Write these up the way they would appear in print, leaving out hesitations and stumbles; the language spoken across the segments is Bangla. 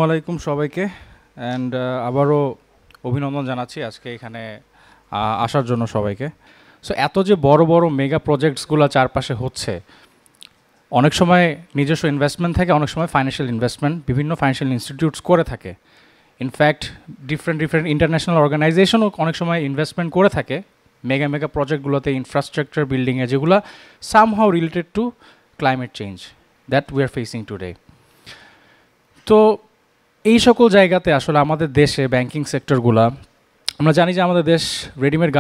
আলাইকুম সবাইকে অ্যান্ড আবারও অভিনন্দন জানাচ্ছি আজকে এখানে আসার জন্য সবাইকে। সো এত যে বড় বড় মেগা প্রজেক্টসগুলো চারপাশে হচ্ছে, অনেক সময় নিজস্ব ইনভেস্টমেন্ট থাকে, অনেক সময় ফাইন্যান্সিয়াল ইনভেস্টমেন্ট বিভিন্ন ফাইন্যান্সিয়াল ইনস্টিটিউটস করে থাকে। ইনফ্যাক্ট ডিফারেন্ট ইন্টারন্যাশনাল অর্গানাইজেশনও অনেক সময় ইনভেস্টমেন্ট করে থাকে মেগা মেগা প্রজেক্টগুলোতে, ইনফ্রাস্ট্রাকচার বিল্ডিংয়ে, যেগুলো somehow related to climate change that we are facing today. তো এই সকল জায়গাতে আসলে আমাদের দেশে ব্যাংকিং সেক্টরগুলো, আমরা জানি যে আমাদের দেশ রেডিমেড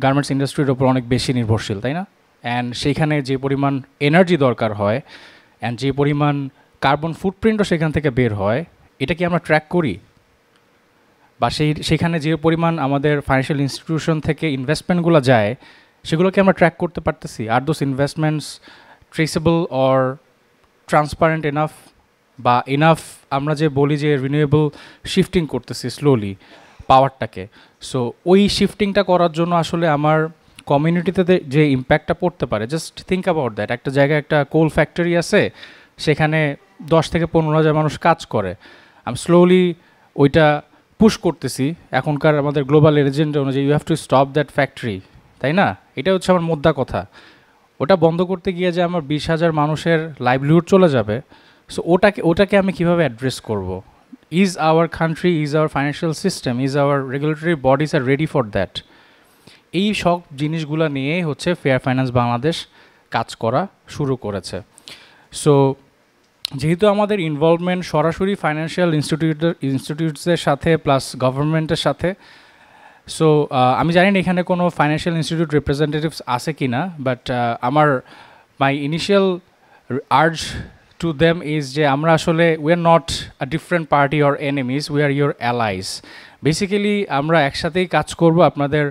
গার্মেন্টস ইন্ডাস্ট্রির ওপর অনেক বেশি নির্ভরশীল, তাই না? অ্যান্ড সেইখানে যে পরিমাণ এনার্জি দরকার হয় অ্যান্ড যে পরিমাণ কার্বন ফুটপ্রিন্টও সেখান থেকে বের হয়, এটা কি আমরা ট্র্যাক করি? বা সেখানে যে পরিমাণ আমাদের ফাইন্যান্সিয়াল ইনস্টিটিউশন থেকে ইনভেস্টমেন্টগুলো যায়, সেগুলোকে আমরা ট্র্যাক করতে পারতেছি? Are those investments traceable or transparent enough, বা এনাফ আমরা যে বলি যে রিনিউয়েবল শিফটিং করতেছি স্লোলি পাওয়ারটাকে? সো ওই শিফটিংটা করার জন্য আসলে আমার কমিউনিটিতে যে ইম্প্যাক্টটা পড়তে পারে, জাস্ট থিঙ্ক অ্যাবাউট দ্যাট। একটা জায়গায় একটা কোল ফ্যাক্টরি আছে, সেখানে 10 থেকে 15,000 মানুষ কাজ করে। আমি স্লোলি ওইটা পুশ করতেছি এখনকার আমাদের গ্লোবাল এজেন্ডা অনুযায়ী, you have to stop that factory, তাই না? এটা হচ্ছে আমার মোদ্দা কথা। ওটা বন্ধ করতে গিয়ে যে আমার 20,000 মানুষের লাইভলিহুড চলে যাবে, সো ওটাকে আমি কীভাবে অ্যাড্রেস করব? Is our country, is our financial system, is our regulatory bodies are ready for that? এই সব জিনিসগুলো নিয়েই হচ্ছে ফেয়ার ফাইন্যান্স বাংলাদেশ কাজ করা শুরু করেছে। সো যেহেতু আমাদের ইনভলভমেন্ট সরাসরি ফাইন্যান্সিয়াল ইনস্টিটিউটসের সাথে প্লাস গভর্নমেন্টের সাথে, সো আমি জানি না এখানে কোনো ফাইন্যান্সিয়াল ইনস্টিটিউট রিপ্রেজেন্টেটিভস আছে কি না, বাট আমার my initial urge to them is যে আমরা আসলে we are not a different party or enemies, we are your allies. Basically আমরা একসাথেই কাজ করব আপনাদের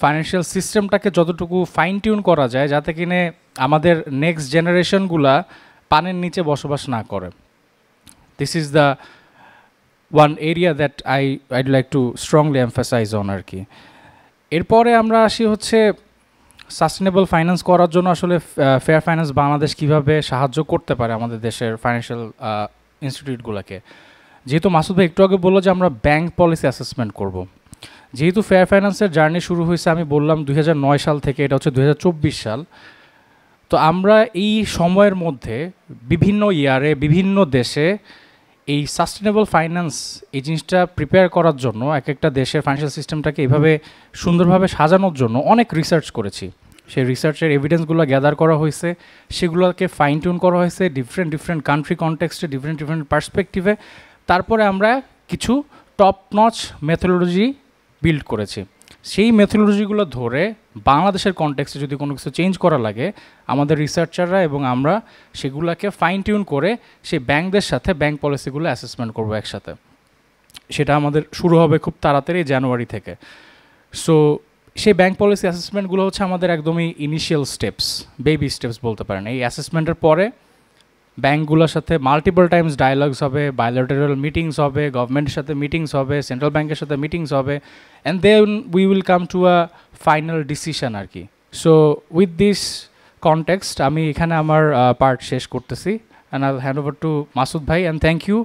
ফাইন্যান্সিয়াল সিস্টেমটাকে যতটুকু ফাইন টিউন করা যায়, যাতে কিনে আমাদের নেক্সট জেনারেশনগুলা পানের নিচে বসবাস না করে। This is the one area that I'd like to strongly emphasise on আর কি। এরপরে আমরা আসি হচ্ছে সাস্টেনেবল ফাইন্যান্স করার জন্য আসলে ফেয়ার ফাইন্যান্স বাংলাদেশ কীভাবে সাহায্য করতে পারে আমাদের দেশের ফাইন্যান্সিয়াল ইনস্টিটিউটগুলোকে। যেহেতু মাসুদ ভাই একটু আগে বললো যে আমরা ব্যাংক পলিসি অ্যাসেসমেন্ট করব, যেহেতু ফেয়ার ফাইন্যান্সের জার্নি শুরু হয়েছে আমি বললাম 2009 সাল থেকে, এটা হচ্ছে 2024 সাল। তো আমরা এই সময়ের মধ্যে বিভিন্ন ইয়ারে বিভিন্ন দেশে এই সাস্টেনেবল ফাইন্যান্স এই জিনিসটা প্রিপেয়ার করার জন্য, এক একটা দেশের ফাইন্যান্সিয়াল সিস্টেমটাকে এইভাবে সুন্দরভাবে সাজানোর জন্য অনেক রিসার্চ করেছি। সেই রিসার্চের এভিডেন্সগুলো গ্যাদার করা হয়েছে, সেগুলোকে ফাইন টিউন করা হয়েছে ডিফারেন্ট কান্ট্রি কনটেক্সটে, ডিফারেন্ট পার্সপেক্টিভে। তারপরে আমরা কিছু টপ নচ মেথোডোলজি বিল্ড করেছি। সেই মেথোডোলজিগুলো ধরে বাংলাদেশের কনটেক্সটে যদি কোনো কিছু চেঞ্জ করা লাগে, আমাদের রিসার্চাররা এবং আমরা সেগুলোকে ফাইন টিউন করে সেই ব্যাংকদের সাথে ব্যাংক পলিসিগুলো অ্যাসেসমেন্ট করবো একসাথে। সেটা আমাদের শুরু হবে খুব তাড়াতাড়ি, জানুয়ারি থেকে। সো সেই ব্যাংক পলিসি অ্যাসেসমেন্টগুলো হচ্ছে আমাদের একদমই ইনিশিয়াল স্টেপস, বেবি স্টেপস বলতে পারেন। এই অ্যাসেসমেন্টের পরে ব্যাংকগুলোর সাথে মাল্টিপল টাইমস ডায়ালগস হবে, বায়োলেটারাল মিটিংস হবে, গভর্নমেন্টের সাথে মিটিংস হবে, সেন্ট্রাল ব্যাংকের সাথে মিটিংস হবে, and then we will come to a final decision আর কি। সো উইথ দিস কনটেক্সট আমি এখানে আমার পার্ট শেষ করতেছি, and I hand over to Masud ভাই, অ্যান্ড থ্যাংক ইউ